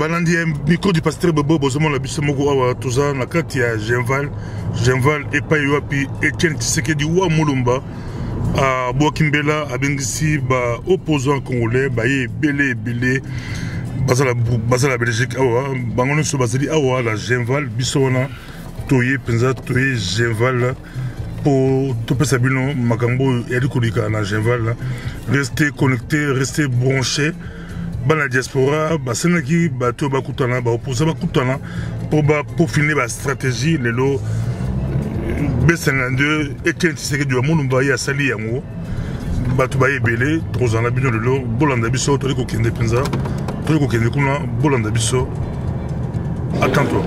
Balandi micro du pasteur Bobo bozoma la biso moko awa toza na kati ya Genval epai wapi Etienne Tshisekedi wa Mulumba a Bokimbela abengisi ba opposant congolais ba ebele basala Belgique awa bangono so basali awa la Genval biso wana toye penza toye Genval pour topesa bino makambo ya dikolika na Genval. Restez connectés, restez branchés. Dans la diaspora, basenaki bato bakutana ba opposa bakutana pour finir la stratégie lelo B52 Etienne Tshisekedi wa Mulumba ya sali yango bato ba ebele trozana bino lelo bolanda biso toli ko kende penza toli ko kende kuna bolanda biso. Attends-toi.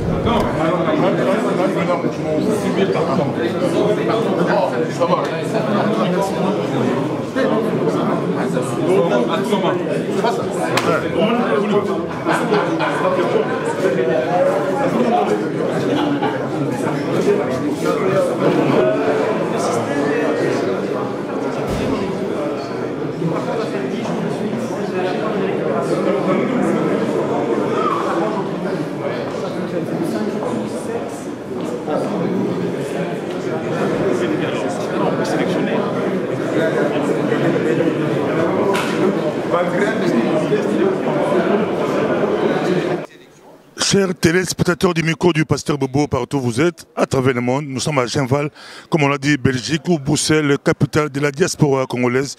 Chers téléspectateurs du micro du pasteur Bobo, partout où vous êtes, à travers le monde, nous sommes à Genval, comme on l'a dit, Belgique ou Bruxelles, capitale de la diaspora congolaise.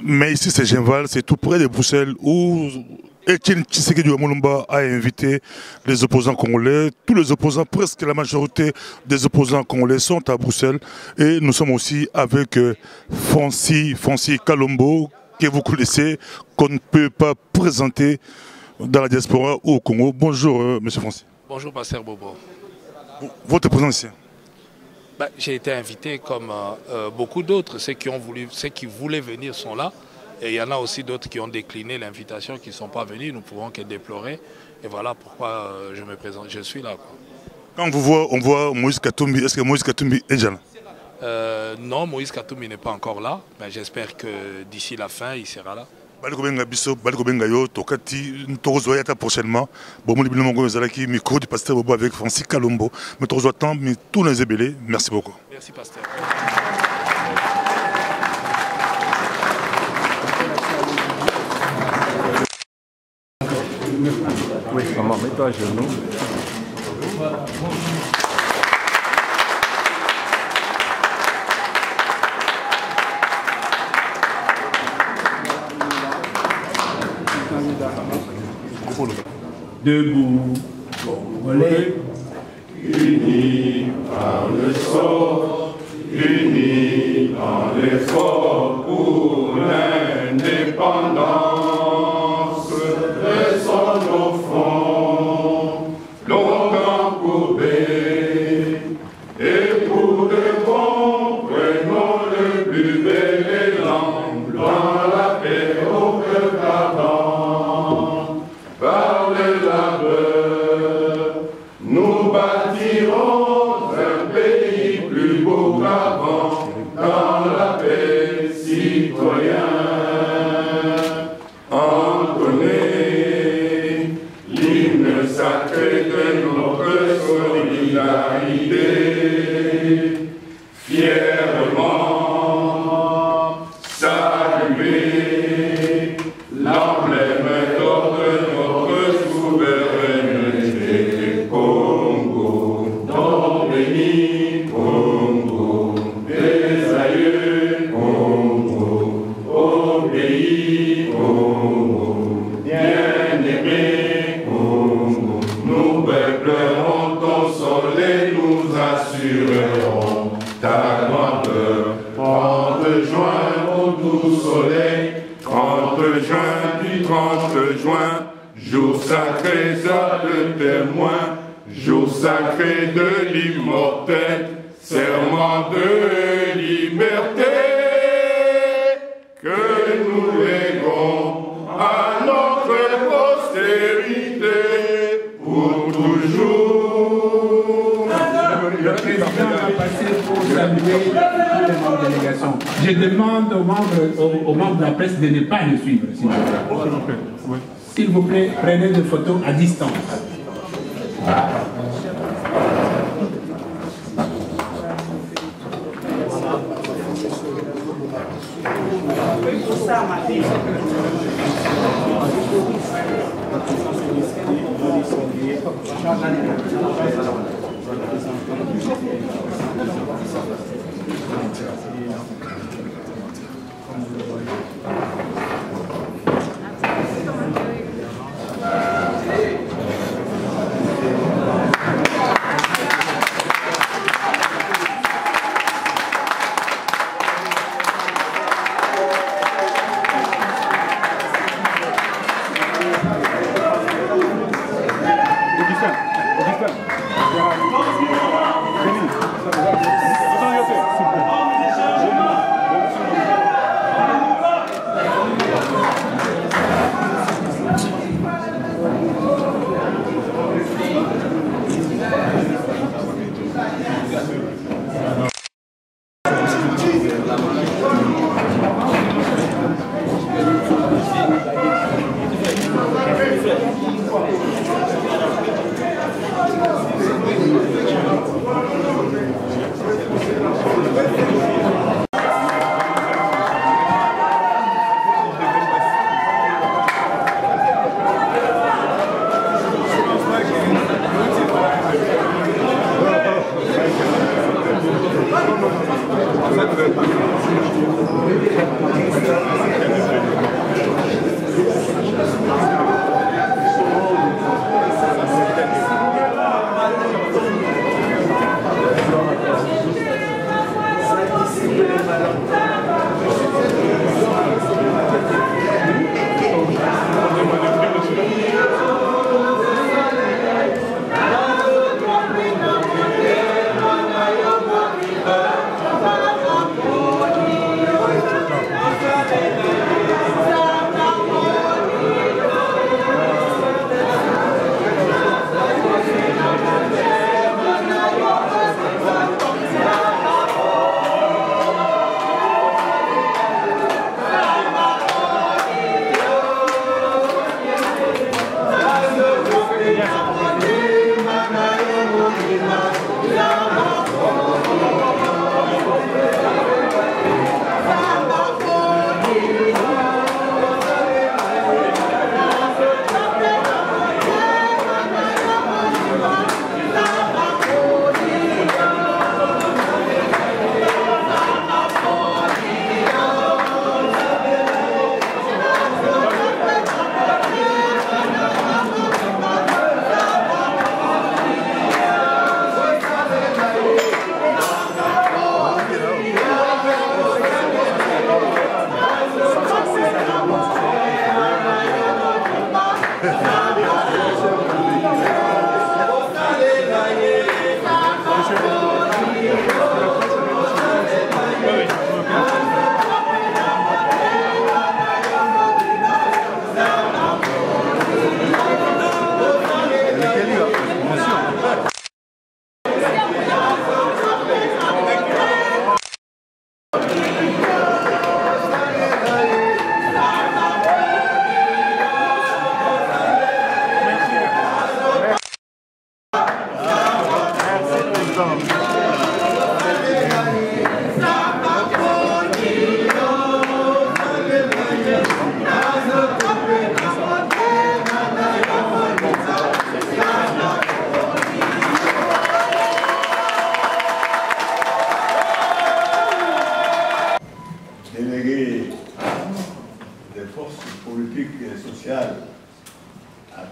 Mais ici c'est Genval, c'est tout près de Bruxelles où Etienne Tshisekedi wa Mulumba a invité les opposants congolais. Tous les opposants, presque la majorité des opposants congolais sont à Bruxelles. Et nous sommes aussi avec Francis Kalombo, que vous connaissez, qu'on ne peut pas présenter dans la diaspora ou au Congo. Bonjour, monsieur Francis. Bonjour, pasteur Bobo. Votre présence ici? J'ai été invité comme beaucoup d'autres. Ceux qui voulaient venir sont là. Et il y en a aussi d'autres qui ont décliné l'invitation, qui ne sont pas venus. Nous ne pouvons que déplorer. Et voilà pourquoi je me présente. Je suis là, quoi. Quand on voit Moïse Katumbi, est-ce que Moïse Katumbi est déjà là? Non, Moïse Katumbi n'est pas encore là. Mais j'espère que d'ici la fin, il sera là. Prochainement, micro du pasteur Bobo avec Francis Kalombo. Mais tous les ébélés. Merci beaucoup. Merci, pasteur. Oui, maman, mets-toi à genoux. Debout, Congolais, unis par le sort, unis dans l'effort pour l'indépendance, restons au front, longtemps courbés, et pour de bon, prenons le plus bel élan dans la paix au cœur ardent. Par le labeur, nous bâtirons un pays plus beau qu'avant, dans la paix citoyenne. Entonnez l'hymne sacré de notre solidarité, fièrement saluer l'emblème d'or de notre souveraineté. Congo, nom béni, Congo, des aïeux, Congo, au pays, Congo, bien-aimé, Congo, nous pleurons ton soleil, nous assurerons ta grandeur. 30 juin au doux soleil, 30 juin du 30 juin, jour sacré de témoin, jour sacré de l'immortel, serment de liberté que nous léguons à notre postérité pour toujours. Le président a passé pour saluer les membres de la délégation. Je demande aux membres de la presse de ne pas le suivre, s'il vous plaît. S'il vous plaît, prenez des photos à distance.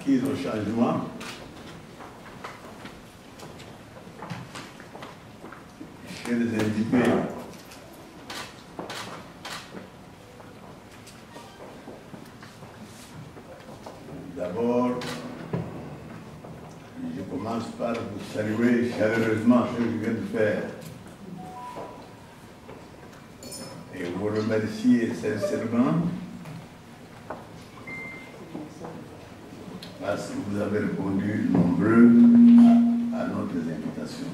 acquise au changement. Chez les invités, d'abord, je commence par vous saluer chaleureusement ce que je viens de faire et vous remercier sincèrement parce que vous avez répondu nombreux à notre invitation.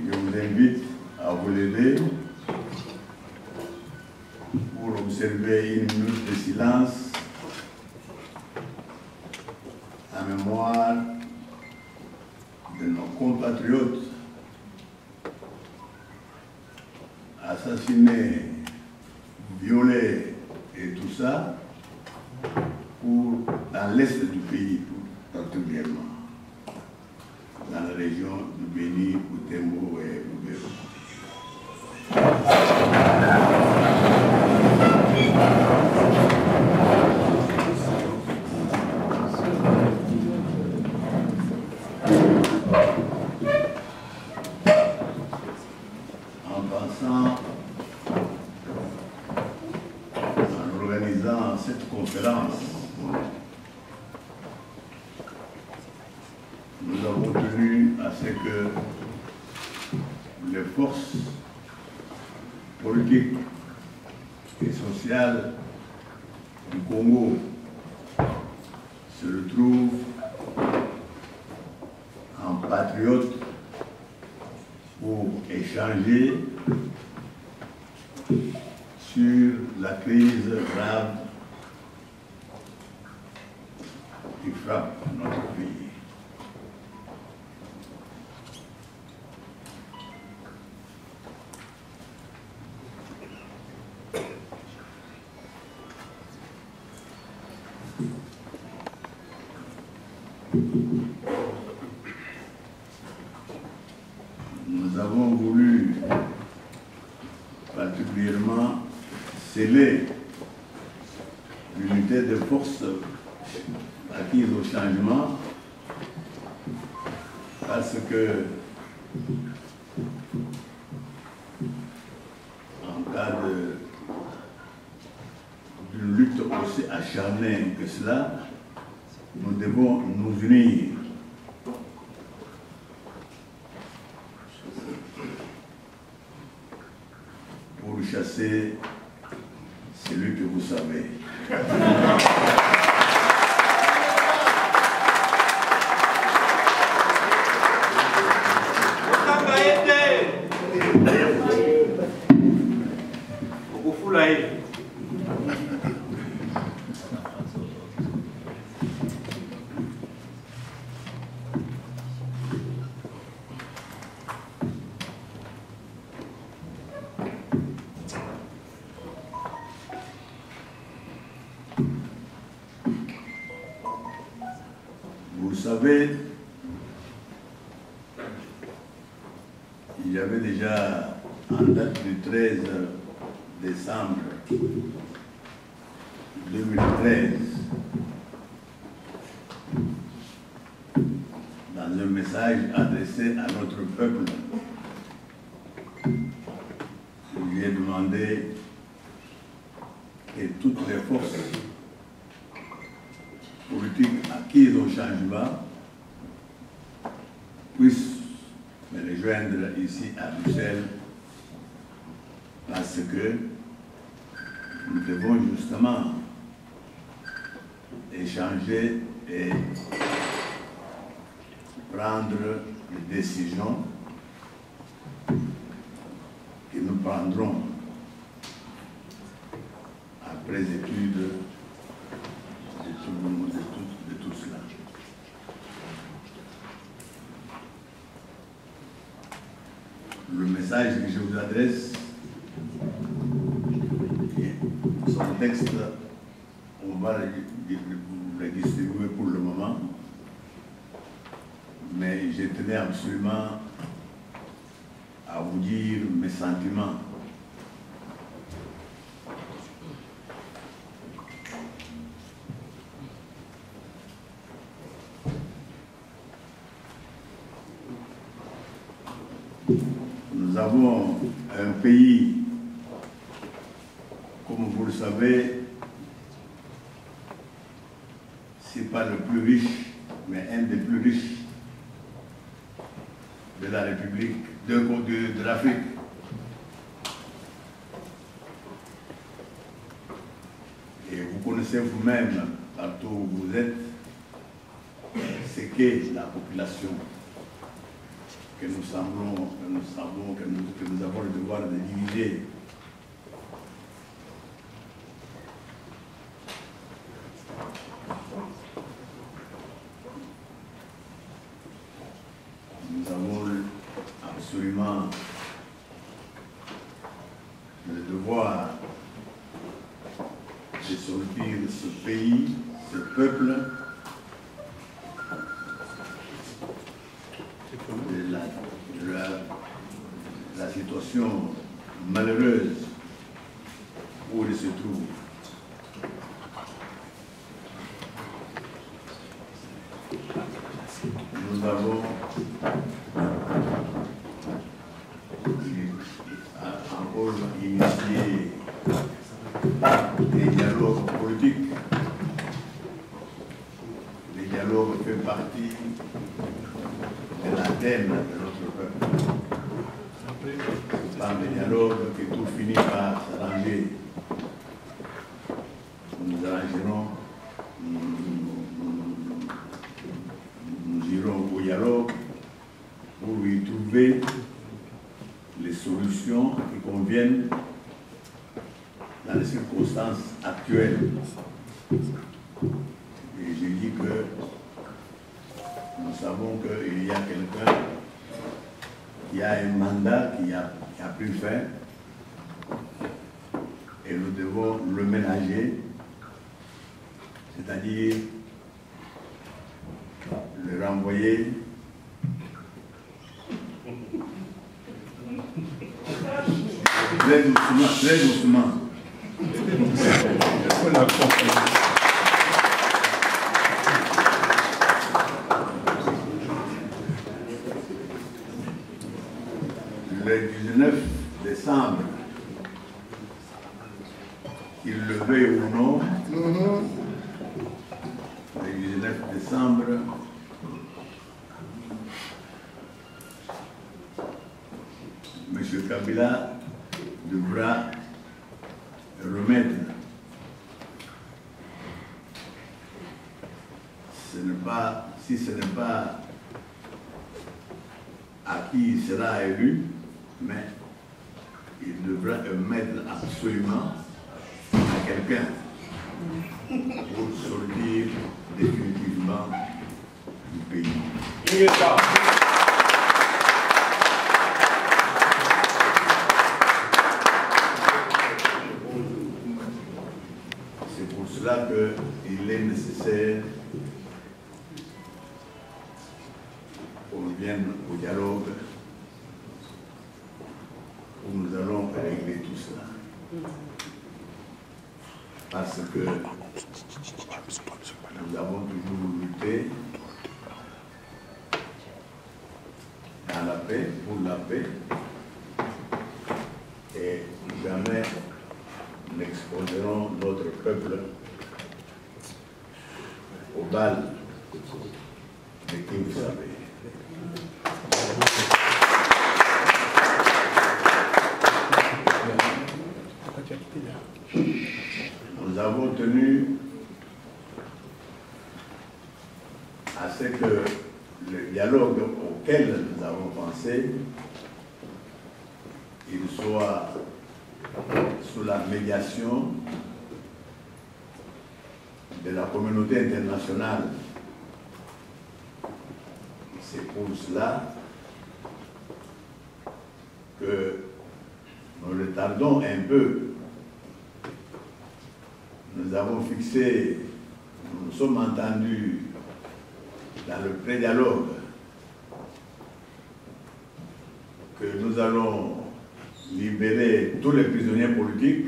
Je vous invite à vous lever observer une minute de silence en mémoire de nos compatriotes assassinés, violés et tout ça, dans l'est du pays, particulièrement, dans la région du Béni, Butembo et Lubero. En pensant, en organisant cette conférence, nous avons tenu à ce que les forces politiques et sociales du Congo se retrouvent en patriotes pour échanger sur la crise grave qui frappe notre pays. Nous avons voulu particulièrement sceller l'unité de force acquise au changement parce que en cas d'une lutte aussi acharnée que cela, nous devons nous unir pour chasser celui que vous savez. Vous savez, il y avait déjà, en date du 13 décembre 2013, dans un message adressé à notre peuple, je lui ai demandé que toutes les forces politiques acquises au changement puissent me rejoindre ici à Bruxelles parce que nous devons justement échanger et prendre des décisions que nous prendrons après étude de tout cela. Le message que je vous adresse, son texte, on va le distribuer pour le moment, mais je tenais absolument à vous dire mes sentiments. Nous avons un pays, comme vous le savez, ce n'est pas le plus riche, mais un des plus riches de la République, de l'Afrique. Et vous connaissez vous-même, partout où vous êtes, ce qu'est la population que nous avons le devoir de diriger. absolument le devoir de sortir ce pays, ce peuple, de la situation malheureuse où il se trouve. Nous avons encore initié des dialogues politiques. Les dialogues font partie de l'ADN de notre peuple. Par les dialogues que tout finit par s'arranger. Nous arrangerons, nous irons au dialogue pour y trouver les solutions qui conviennent dans les circonstances actuelles. Et je dis que nous savons qu'il y a quelqu'un qui a un mandat qui a pris fin et nous devons le ménager, c'est-à-dire le renvoyer très doucement, très doucement. Le 19 décembre, qu'il le veuille ou non, le 19 décembre, M. Kabila devra remettre, si ce n'est pas à qui il sera élu, mais il devra remettre absolument à quelqu'un pour sortir définitivement du pays. C'est pour cela qu'il est nécessaire qu'on vienne au dialogue où nous allons régler tout cela. Parce que nous avons toujours lutté dans la paix, pour la paix, et jamais n'exposerons notre peuple au bal de qui vous savez. Nous avons tenu à ce que le dialogue auquel nous avons pensé, il soit sous la médiation de la communauté internationale. C'est pour cela que nous retardons un peu. Nous avons fixé, nous nous sommes entendus dans le pré-dialogue que nous allons libérer tous les prisonniers politiques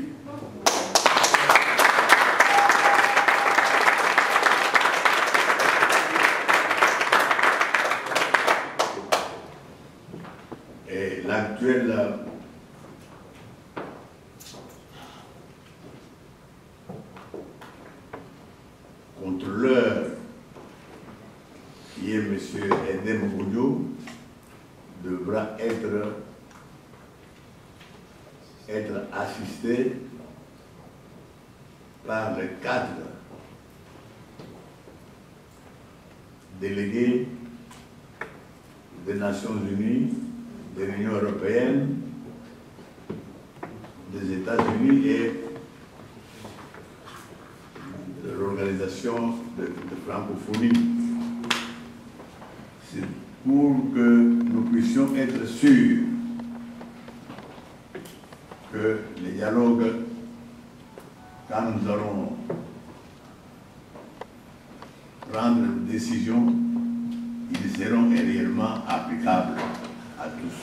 et l'actuel contrôleur qui est M. Edem Boudio devra être assisté par les 4 délégués des Nations Unies, de l'Union européenne, des États-Unis et de l'Organisation de francophonie. C'est pour que nous puissions être sûrs que les dialogues, quand nous allons prendre des décisions, ils seront réellement applicables à tous.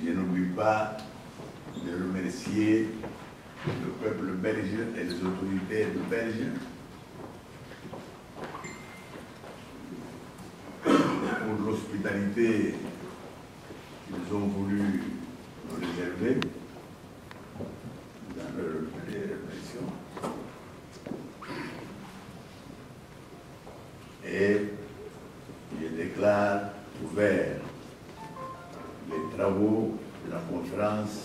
Je n'oublie pas de remercier le peuple belge et les autorités belges pour l'hospitalité qu'ils ont voulu nous réserver dans leur réflexion. Et je déclare ouvert les travaux de la conférence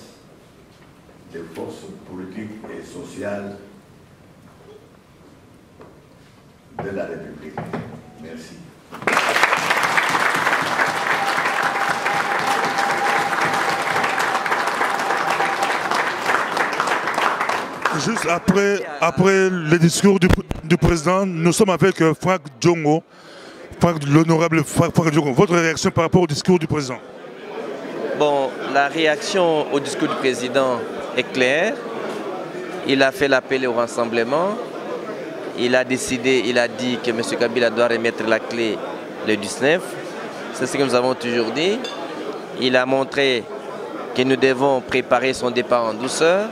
des forces politiques et sociales de la République. Merci. Juste après le discours du président, nous sommes avec Franck Diongo, l'honorable Franck Diongo. Votre réaction par rapport au discours du président? Bon, la réaction au discours du président est claire. Il a fait l'appel au rassemblement. Il a décidé, il a dit que M. Kabila doit remettre la clé le 19. C'est ce que nous avons toujours dit. Il a montré que nous devons préparer son départ en douceur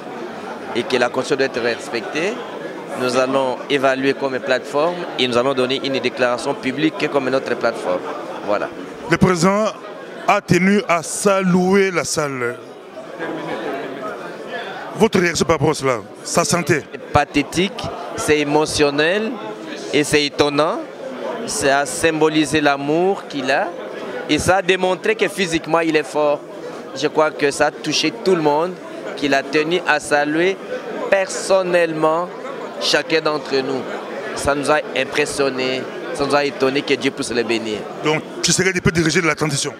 et que la Constitution doit être respectée. Nous allons évaluer comme plateforme et nous allons donner une déclaration publique comme notre plateforme. Voilà. Le président a tenu à saluer la salle. Votre réaction par rapport à cela, sa santé? C'est pathétique, c'est émotionnel et c'est étonnant. Ça a symbolisé l'amour qu'il a et ça a démontré que physiquement il est fort. Je crois que ça a touché tout le monde, qu'il a tenu à saluer personnellement chacun d'entre nous. Ça nous a impressionnés, ça nous a étonnés, que Dieu puisse les bénir. Donc Tshisekedi peut diriger de la transition?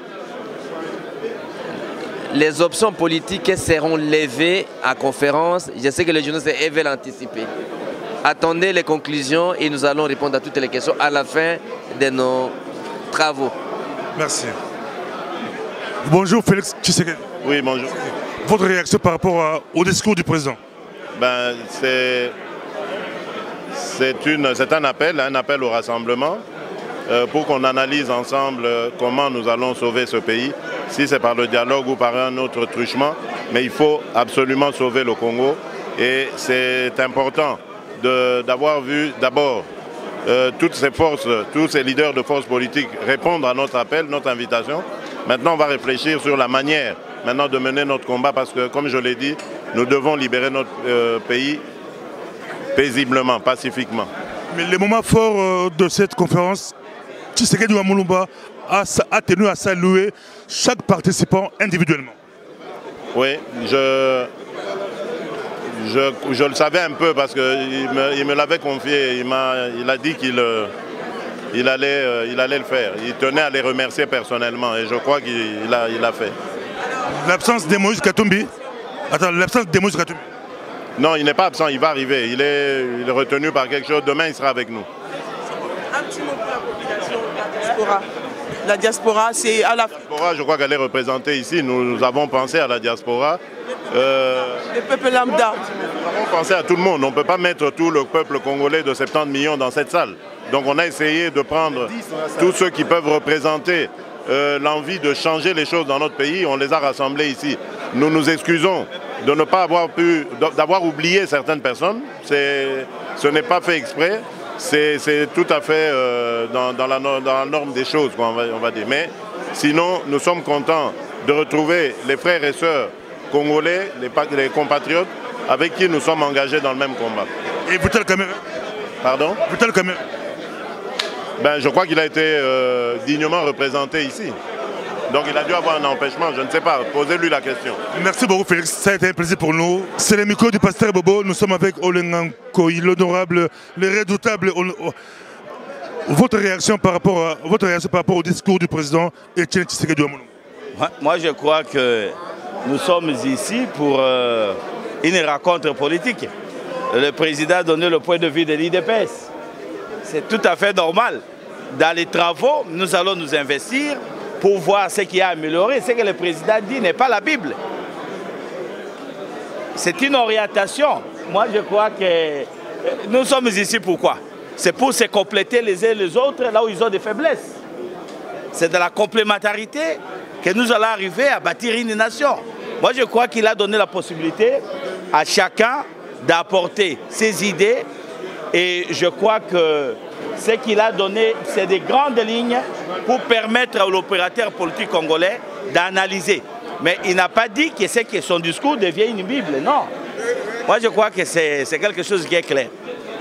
Les options politiques seront levées à conférence. Je sais que les journalistes veulent anticiper. Attendez les conclusions et nous allons répondre à toutes les questions à la fin de nos travaux. Merci. Bonjour Félix Tshisekedi. Oui, bonjour. Votre réaction par rapport au discours du président? Ben, c'est un appel au rassemblement pour qu'on analyse ensemble comment nous allons sauver ce pays, si c'est par le dialogue ou par un autre truchement, mais il faut absolument sauver le Congo et c'est important d'avoir vu d'abord toutes ces forces, tous ces leaders de forces politiques répondre à notre appel, notre invitation. Maintenant, on va réfléchir sur la manière maintenant de mener notre combat parce que, comme je l'ai dit, nous devons libérer notre pays paisiblement, pacifiquement. Mais le moment fort de cette conférence, Tshisekedi Wamulumba a tenu à saluer chaque participant individuellement. Oui, je le savais un peu parce qu'il me l'avait confié, il a dit qu'il allait le faire. Il tenait à les remercier personnellement et je crois qu'il l'a fait. L'absence de Moïse Katumbi. Attends, l'absence de Moïse Katumbi. Non, il n'est pas absent, il va arriver. Il est retenu par quelque chose. Demain, il sera avec nous. Un petit mot pour la population, la diaspora. La diaspora, c'est à la... diaspora, je crois qu'elle est représentée ici. Nous avons pensé à la diaspora. Le peuple lambda. Nous avons pensé à tout le monde. On ne peut pas mettre tout le peuple congolais de 70 millions dans cette salle. Donc on a essayé de prendre tous ceux qui peuvent représenter l'envie de changer les choses dans notre pays. On les a rassemblés ici. Nous nous excusons de ne pas d'avoir oublié certaines personnes. Ce n'est pas fait exprès. C'est tout à fait dans la norme des choses, quoi, on va dire. Mais sinon, nous sommes contents de retrouver les frères et sœurs congolais, les compatriotes, avec qui nous sommes engagés dans le même combat. Et Vital Kamerhe? Pardon? Vital Kamerhe? Ben, je crois qu'il a été dignement représenté ici. Donc il a dû avoir un empêchement, je ne sais pas. Posez-lui la question. Merci beaucoup Félix, ça a été un plaisir pour nous. C'est le micro du pasteur Bobo, nous sommes avec Olengankoy, l'honorable, le redoutable. Votre réaction par rapport au discours du président Etienne Tshisekedi Wamulumba? Moi je crois que nous sommes ici pour une rencontre politique. le président a donné le point de vue de l'IDPS. C'est tout à fait normal. Dans les travaux, nous allons nous investir pour voir ce qui a amélioré. Ce que le président dit n'est pas la Bible. C'est une orientation. Moi, je crois que nous sommes ici pourquoi? C'est pour se compléter les uns les autres là où ils ont des faiblesses. C'est de la complémentarité que nous allons arriver à bâtir une nation. Moi, je crois qu'il a donné la possibilité à chacun d'apporter ses idées. Et je crois que ce qu'il a donné, c'est des grandes lignes pour permettre à l'opérateur politique congolais d'analyser. Mais il n'a pas dit que son discours devient une Bible, non. Moi, je crois que c'est quelque chose qui est clair.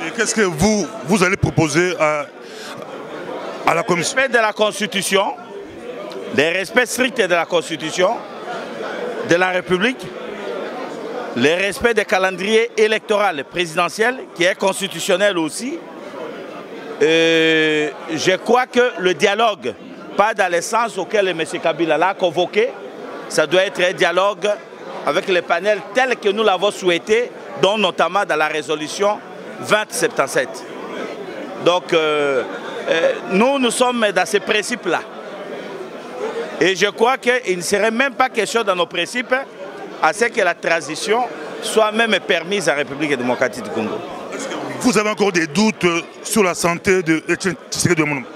Et qu'est-ce que vous allez proposer à la Commission? Le respect de la Constitution, le respect strict de la Constitution de la République, le respect des calendriers électoral présidentiel, qui est constitutionnel aussi. Je crois que le dialogue, pas dans le sens auquel M. Kabila l'a convoqué, ça doit être un dialogue avec les panels tels que nous l'avons souhaité, dont notamment dans la résolution 2077. Donc, nous sommes dans ces principes-là. Et je crois qu'il ne serait même pas question dans nos principes à ce que la transition soit même permise à la République démocratique du Congo. Vous avez encore des doutes sur la santé de Etienne Tshisekedi Tshilombo?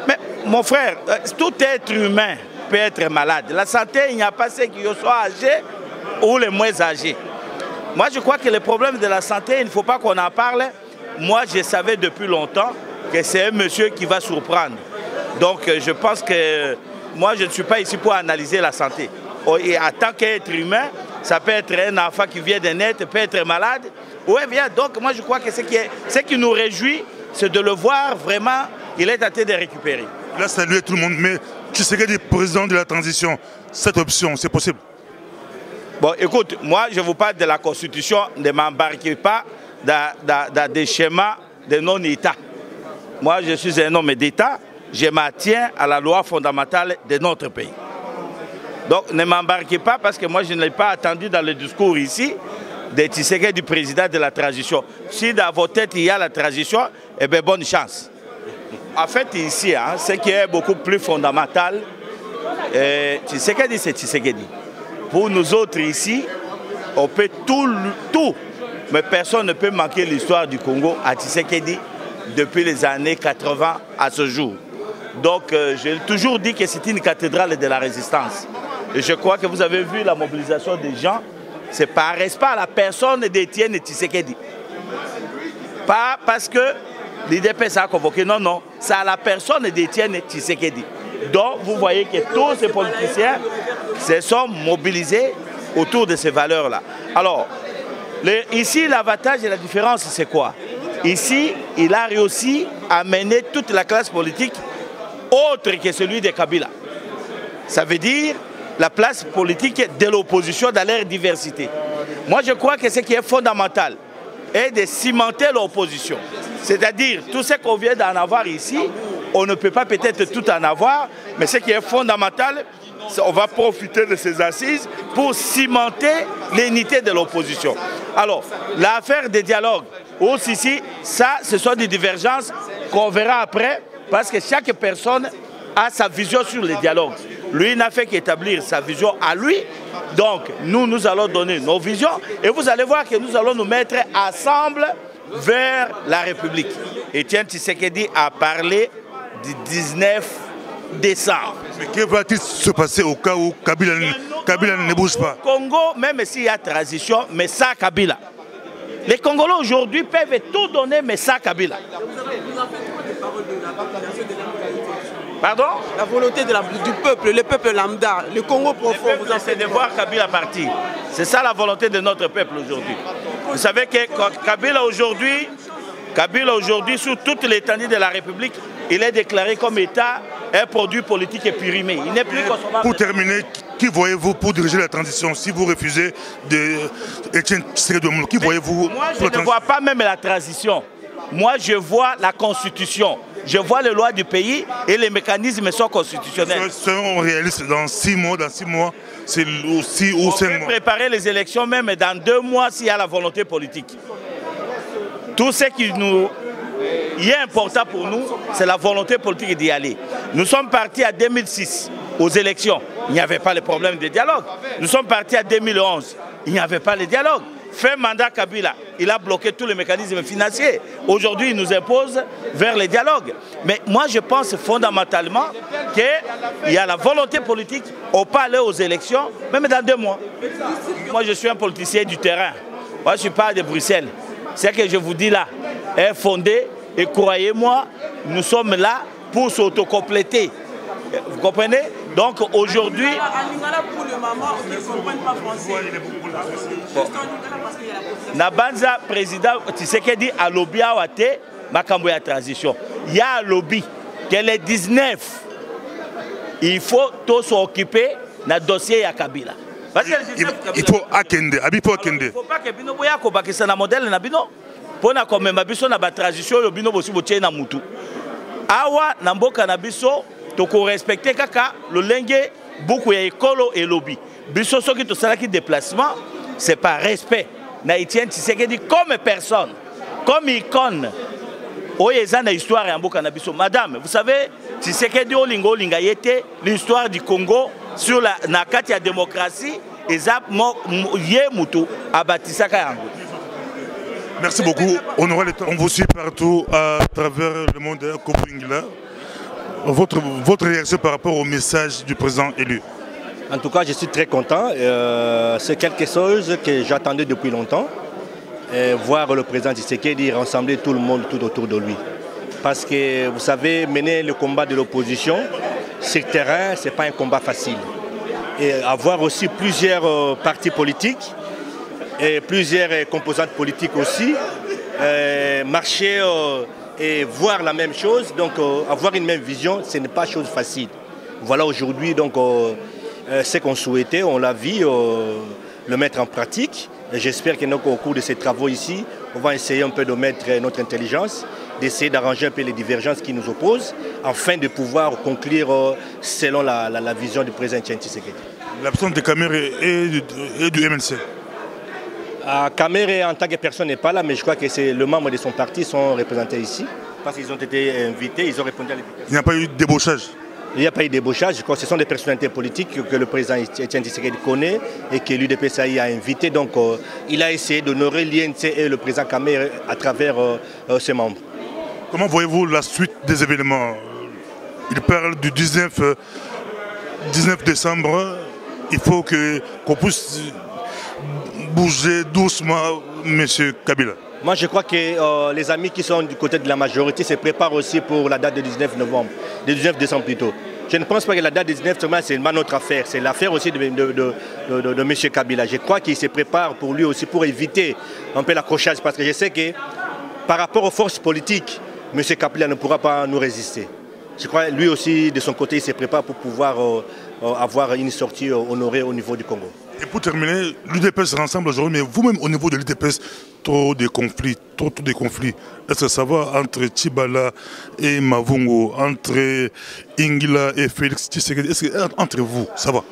Mais mon frère, tout être humain peut être malade. La santé, il n'y a pas ceux qui sont âgés ou les moins âgés. Moi, je crois que le problème de la santé, il ne faut pas qu'on en parle. Moi, je savais depuis longtemps que c'est un monsieur qui va surprendre. Donc, je pense que moi, je ne suis pas ici pour analyser la santé. Et en tant qu'être humain, ça peut être un enfant qui vient de naître, peut être malade. Oui, bien. Donc, moi, je crois que ce qui nous réjouit, c'est de le voir vraiment, il est en train de récupérer. Là, saluer tout le monde, mais Tshisekedi, président de la transition, cette option, c'est possible? Bon, écoute, moi, je vous parle de la Constitution, ne m'embarquez pas dans des schémas de non-État. Moi, je suis un homme d'État, je m'attiens à la loi fondamentale de notre pays. Donc, ne m'embarquez pas parce que moi, je ne l'ai pas attendu dans le discours ici de Tshisekedi, du président de la transition. Si dans vos têtes, il y a la transition, eh bien, bonne chance. En fait, ici, ce qui est beaucoup plus fondamental, Tshisekedi, c'est Tshisekedi. Pour nous autres ici, on peut tout, mais personne ne peut manquer l'histoire du Congo à Tshisekedi depuis les années 80 à ce jour. Donc, j'ai toujours dit que c'est une cathédrale de la résistance. Et je crois que vous avez vu la mobilisation des gens. C'est par respect à la personne d'Etienne Tshisekedi. Pas parce que l'IDPS a convoqué, non, non. C'est à la personne d'Etienne Tshisekedi. Donc, vous voyez que tous ces politiciens se sont mobilisés autour de ces valeurs-là. Alors, ici, l'avantage et la différence, c'est quoi? Ici, il a réussi à mener toute la classe politique autre que celui de Kabila. Ça veut dire la place politique de l'opposition dans leur diversité. Moi, je crois que ce qui est fondamental est de cimenter l'opposition. C'est-à-dire, tout ce qu'on vient d'en avoir ici, on ne peut pas peut-être tout en avoir, mais ce qui est fondamental, on va profiter de ces assises pour cimenter l'unité de l'opposition. Alors, l'affaire des dialogues, aussi, ça, ce sont des divergences qu'on verra après, parce que chaque personne a sa vision sur les dialogues. Lui n'a fait qu'établir sa vision à lui. Donc, nous allons donner nos visions et vous allez voir que nous allons nous mettre ensemble vers la République. Etienne Tshisekedi a parlé du 19 décembre. Mais que va-t-il se passer au cas où Kabila ne bouge pas? Au Congo, même s'il y a transition, mais ça, Kabila. Les Congolais aujourd'hui peuvent tout donner, mais ça, Kabila. Pardon? La volonté du peuple, le peuple lambda, le Congo profond. C'est de voir Kabila partir. C'est ça la volonté de notre peuple aujourd'hui. Vous savez que Kabila aujourd'hui, sur toute l'étendue de la République, il est déclaré comme État un produit politique et périmé. Il n'est plus consommable. Pour terminer, qui voyez-vous pour diriger la transition si vous refusez de Etienne Tshisekedi Tshilombo? Qui voyez-vous? Moi, je ne vois pas même la transition. Moi, je vois la Constitution. Je vois les lois du pays et les mécanismes sont constitutionnels. Seront réalistes dans 6 mois, c'est aussi ou 5 mois. On peut préparer les élections même dans 2 mois s'il y a la volonté politique. Tout ce qui est important pour nous, c'est la volonté politique d'y aller. Nous sommes partis en 2006 aux élections. Il n'y avait pas le problème de dialogue. Nous sommes partis en 2011. Il n'y avait pas le dialogue. Fin mandat Kabila, il a bloqué tous les mécanismes financiers. Aujourd'hui, il nous impose vers le dialogue. Mais moi, je pense fondamentalement qu'il y a la volonté politique. On peut aller aux élections, même dans 2 mois. Moi, je suis un politicien du terrain. Moi, je ne suis pas de Bruxelles. Ce que je vous dis là est fondé. Et croyez-moi, nous sommes là pour s'autocompléter. Vous comprenez? Donc aujourd'hui... En Lingala, pour le moment, ils ne comprennent pas français. Nabanza, président Tshisekedi a lobby à Wate, Makambo ya transition. Il y a un lobby que les 19, il faut tous s'occuper du dossier ya Kabila. Il faut akende, il faut akende. Il ne faut pas que Bino Boya kobakisa na modèle na Bino. Pour na komema biso na ba transition yo Bino bosi botie na mutu. Awa na mboka na biso toko respecter kaka le lenge beaucoup ya ekolo et lobby. Biso soki to salaki déplacement, c'est par respect. Na Etienne Tshisekedi comme personne, comme icône. Oyeza na histoire ya mboka na biso. Madame, vous savez, Tshisekedi olingo linga yete l'histoire du Congo sur la nakati ya démocratie eza ye mutu abatisaka yango. Merci beaucoup. On vous suit partout à travers le monde de Kobwingla. Votre réaction par rapport au message du président élu? En tout cas, je suis très content. C'est quelque chose que j'attendais depuis longtemps. Voir le président Tshisekedi rassembler tout le monde tout autour de lui. Parce que, vous savez, mener le combat de l'opposition sur le terrain, ce n'est pas un combat facile. Et avoir aussi plusieurs partis politiques et plusieurs composantes politiques aussi, marcher et voir la même chose, donc avoir une même vision, ce n'est pas chose facile. Voilà aujourd'hui donc ce qu'on souhaitait, on l'a vu, le mettre en pratique. J'espère qu'au cours de ces travaux ici, on va essayer un peu de mettre notre intelligence, d'essayer d'arranger un peu les divergences qui nous opposent, afin de pouvoir conclure selon la vision du président Tshisekedi. L'absence de Kamere et du MNC. Kamere en tant que personne n'est pas là, mais je crois que c'est le membre de son parti sont représentés ici, parce qu'ils ont été invités, ils ont répondu à l'invitation. Il n'y a pas eu de débauchage? Il n'y a pas eu de débauchage, je crois que ce sont des personnalités politiques que le président Etienne Tshisekedi connaît et que l'UDPSAI a invité, donc il a essayé d'honorer l'INC et le président Kamere à travers ses membres. Comment voyez-vous la suite des événements? Il parle du 19 décembre, il faut qu'on puisse bouger doucement, M. Kabila. Moi, je crois que les amis qui sont du côté de la majorité se préparent aussi pour la date du 19 décembre plutôt. Je ne pense pas que la date du 19 décembre, c'est pas notre affaire, c'est l'affaire aussi de M. Kabila. Je crois qu'il se prépare pour lui aussi, pour éviter un peu l'accrochage, parce que je sais que par rapport aux forces politiques, M. Kabila ne pourra pas nous résister. Je crois lui aussi, de son côté, il se prépare pour pouvoir avoir une sortie honorée au niveau du Congo. Et pour terminer, l'UDPS se rassemble aujourd'hui, mais vous-même au niveau de l'UDPS, trop de conflits. Est-ce que ça va entre Tshibala et Mavungo, entre Ingila et Félix Tshisekedi? Est-ce que entre vous, ça va?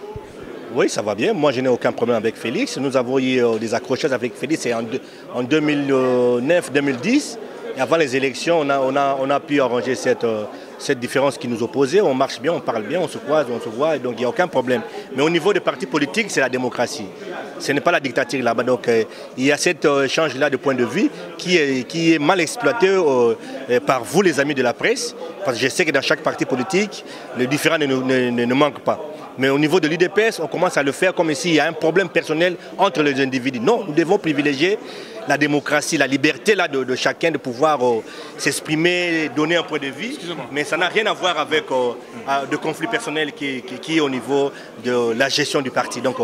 Oui, ça va bien. Moi, je n'ai aucun problème avec Félix. Nous avons eu des accrochages avec Félix en 2009-2010. Et avant les élections, on a pu arranger cette différence qui nous opposait. On marche bien, on parle bien, on se croise, on se voit, donc il n'y a aucun problème. Mais au niveau des partis politiques, c'est la démocratie. Ce n'est pas la dictature là-bas. Donc il y a cet échange-là de point de vue qui est mal exploité par vous, les amis de la presse. Parce que je sais que dans chaque parti politique, les différends ne manquent pas. Mais au niveau de l'UDPS, on commence à le faire comme s'il y a un problème personnel entre les individus. Non, nous devons privilégier la démocratie, la liberté là, de chacun de pouvoir s'exprimer, donner un point de vue. Mais ça n'a rien à voir avec de conflits personnels qui est au niveau de la gestion du parti. Donc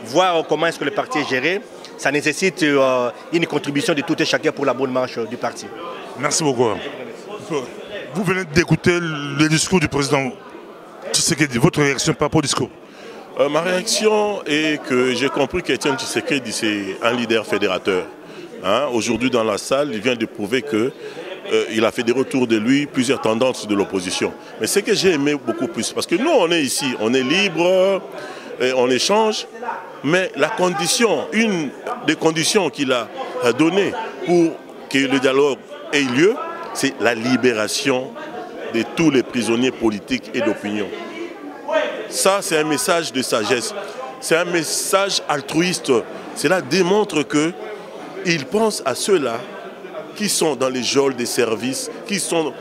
voir comment est-ce que le parti est géré, ça nécessite une contribution de tout et chacun pour la bonne marche du parti. Merci beaucoup. Vous venez d'écouter le discours du président Tshisekedi. Votre réaction par rapport au discours? Ma réaction est que j'ai compris qu'Etienne Tshisekedi, c'est un leader fédérateur. Hein? Aujourd'hui, dans la salle, il vient de prouver qu'il a fédéré autour de lui plusieurs tendances de l'opposition. Mais ce que j'ai aimé beaucoup plus, parce que nous, on est ici, on est libre, on échange, mais la condition, une des conditions qu'il a données pour que le dialogue ait lieu, c'est la libération de tous les prisonniers politiques et d'opinion. Ça, c'est un message de sagesse. C'est un message altruiste. Cela démontre qu'il pense à ceux-là qui sont dans les geôles des services, qui sont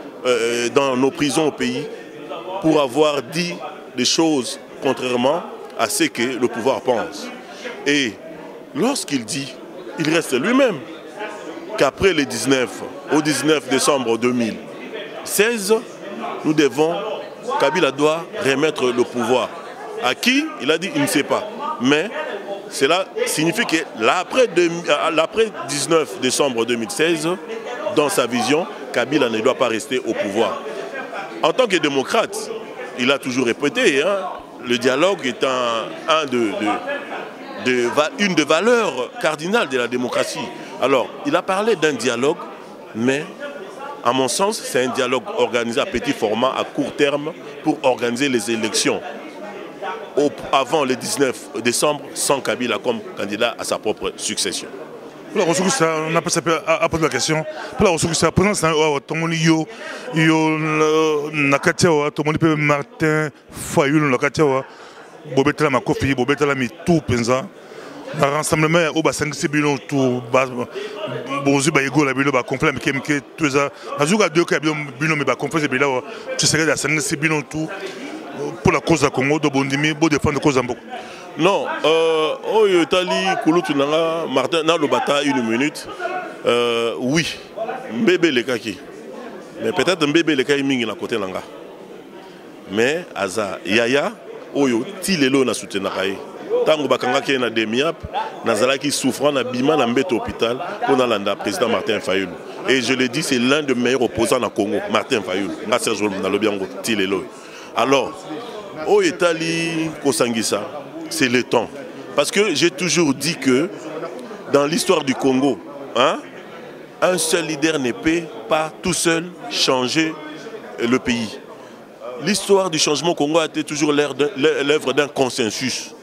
dans nos prisons au pays, pour avoir dit des choses contrairement à ce que le pouvoir pense. Et lorsqu'il dit, il reste lui-même, qu'après au 19 décembre 2016, nous devons, Kabila doit remettre le pouvoir. À qui? Il a dit, il ne sait pas. Mais cela signifie que l'après 19 décembre 2016, dans sa vision, Kabila ne doit pas rester au pouvoir. En tant que démocrate, il a toujours répété, hein, le dialogue est une des valeurs cardinales de la démocratie. Alors, il a parlé d'un dialogue, mais à mon sens, c'est un dialogue organisé à petit format, à court terme, pour organiser les élections avant le 19 décembre, sans Kabila comme candidat à sa propre succession. On a posé la question. Pour la ressource, la présence, tout le monde Martin Fayoul, Bobetala Makofi, Bobetala Mitou, Penza. Le rassemblement au bassin de Sibilo, tout Bozu Baïgo, la Bilo, complet, mais tout ça. Azuka deux cabines, Bilo, mais complet, Bilo, tu serais la scène de Sibilo, tout pour la cause de Congo, de Bondimi, pour défendre la cause d'Ambo. Non, Tali, Kouloutunanga, Martin, dans le bataille, une minute. Oui, bébé le kaki. Mais peut-être un bébé le kaki mingi na côté langa. Mais, Aza, Yaya, Oyo, Tilelo na soutenu. Tango bakanga ki na demiap, nazala ki souffrant na bima na mbete hôpital pour nalanda président Martin Fayoul. Et je le dis, c'est l'un des meilleurs opposants na Congo, Martin Fayoul. Na Serge na lobiango Tilelo. Alors, au Etali Kosangisa, c'est le temps. Parce que j'ai toujours dit que dans l'histoire du Congo, hein, un seul leader ne peut pas tout seul changer le pays. L'histoire du changement au Congo a été toujours l'œuvre d'un consensus.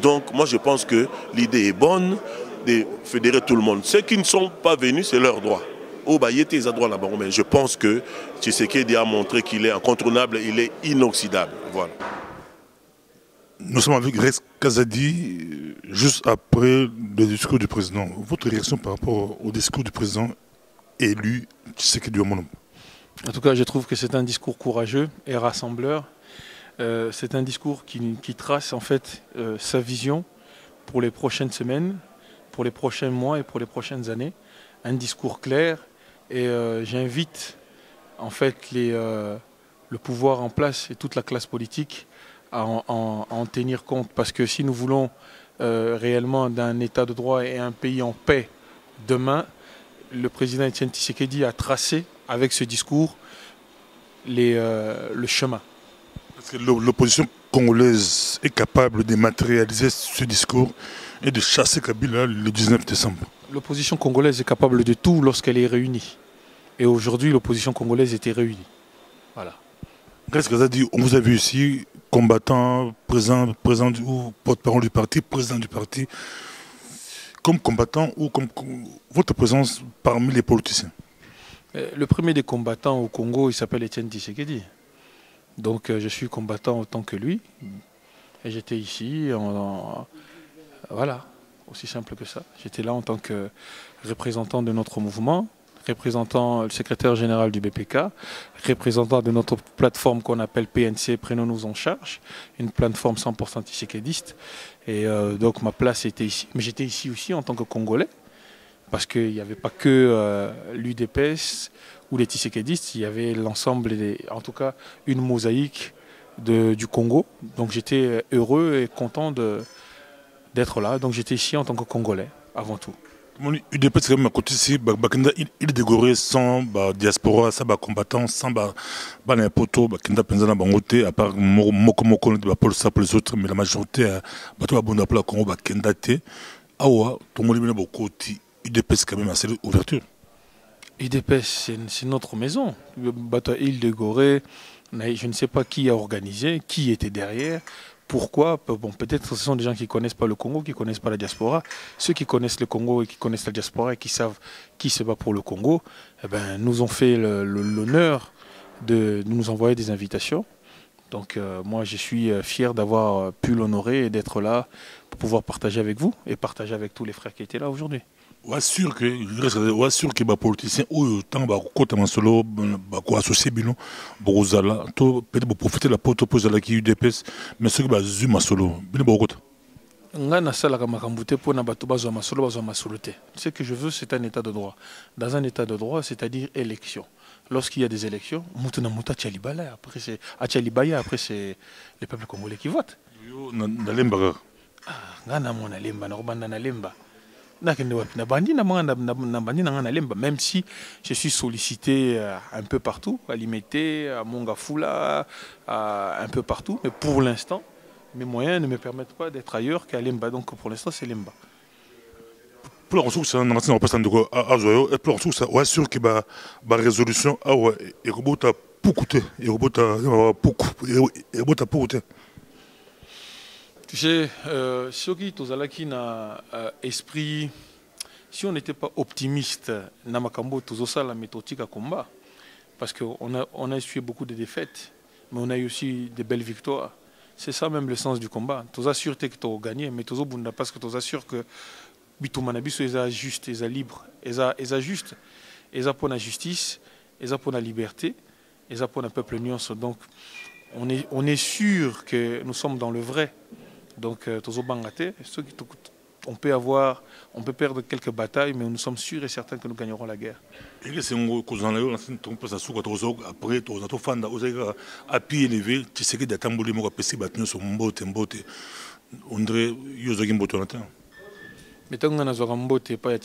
Donc moi je pense que l'idée est bonne de fédérer tout le monde. Ceux qui ne sont pas venus, c'est leur droit. Mais je pense que Tshisekedi a montré qu'il est incontournable, il est inoxydable. Voilà. Nous sommes avec Rex Kazadi, juste après le discours du président. Votre réaction par rapport au discours du président élu Tshisekedi Omolombo? En tout cas, je trouve que c'est un discours courageux et rassembleur. C'est un discours qui trace en fait sa vision pour les prochaines semaines, pour les prochains mois et pour les prochaines années. Un discours clair et j'invite en fait le pouvoir en place et toute la classe politique à en tenir compte. Parce que si nous voulons réellement d'un état de droit et un pays en paix demain, le président Etienne Tshisekedi a tracé avec ce discours le chemin. Est-ce que l'opposition congolaise est capable de matérialiser ce discours et de chasser Kabila le 19 décembre? L'opposition congolaise est capable de tout lorsqu'elle est réunie. Et aujourd'hui, l'opposition congolaise était réunie. Voilà. Qu'est-ce que ça dit? On vous a vu ici, combattant, président ou porte-parole du parti, président du parti, comme combattant ou comme votre présence parmi les politiciens? Le premier des combattants au Congo, il s'appelle Etienne Tshisekedi. Donc je suis combattant autant que lui. Et j'étais ici, voilà, aussi simple que ça. J'étais là en tant que représentant de notre mouvement, représentant le secrétaire général du BPK, représentant de notre plateforme qu'on appelle PNC, Prenons-nous en charge, une plateforme 100% tshisekédiste. Et donc ma place était ici. Mais j'étais ici aussi en tant que Congolais, parce qu'il n'y avait pas que l'UDPS ou les tshisékédistes, il y avait l'ensemble, en tout cas une mosaïque du Congo. Donc j'étais heureux et content d'être là. Donc j'étais ici en tant que Congolais, avant tout. UDPS, c'est quand même à côté ici, il est décoré sans diaspora, sans combattant, sans n'importe quoi, à part Moko, pour les autres, mais la majorité, à la Congo, Awa, tout le monde est beaucoup. UDPS, quand même assez d'ouverture. UDPS, c'est notre maison. Île de Gorée, je ne sais pas qui a organisé, qui était derrière Pourquoi? Bon, peut-être que ce sont des gens qui ne connaissent pas le Congo, qui ne connaissent pas la diaspora. Ceux qui connaissent le Congo et qui connaissent la diaspora et qui savent qui se bat pour le Congo, eh ben, nous ont fait l'honneur de nous envoyer des invitations. Donc moi, je suis fier d'avoir pu l'honorer et d'être là pour pouvoir partager avec vous et partager avec tous les frères qui étaient là aujourd'hui. Ouais, sûr que les politiciens ont tant de solo associé bino bozala to peut-être profiter de la porte opposée à la qui UDPS mais ceux qui bazuma solo bino bokota nga na sala kama kambute pona bato bazoma solo te. Ce que je veux, c'est un état de droit. Dans un état de droit, c'est-à-dire élection. Lorsqu'il y a des élections, mutu na muta Tchalibala, après c'est Tchalibaya, après c'est les peuples congolais qui votent. Yo na lemba nga na mona lemba na robanda na lemba. Même si je suis sollicité un peu partout, à Limité, à Mongafula, un peu partout, mais pour l'instant, mes moyens ne me permettent pas d'être ailleurs qu'à Lemba. Donc pour l'instant, c'est Lemba. Pour l'instant, c'est un ancien représentant à Zoyo. Et pour l'instant, c'est sûr que la résolution a beaucoup coûté. Tu sais, ceux qui ont esprit, si on n'était pas optimiste, Namakambo, tous la méthodique à combat, parce qu'on a essuyé beaucoup de défaites, mais on a eu aussi de belles victoires. C'est ça même le sens du combat. Tu as sûr que tu as gagné, mais tu as parce que tu as sûr que Bitumanabiso est juste, est libre, est juste, est pour la justice, est pour la liberté, est pour le peuple nuance. Donc, on est sûr que nous sommes dans le vrai. Donc, on peut perdre quelques batailles, mais nous sommes sûrs et certains que nous gagnerons la guerre. Et c'est après, à pied élevé, tu sais que des tambours sont passés, sont mbote. On dirait que sont mbote. Mais tant que nous avons mbote, pas de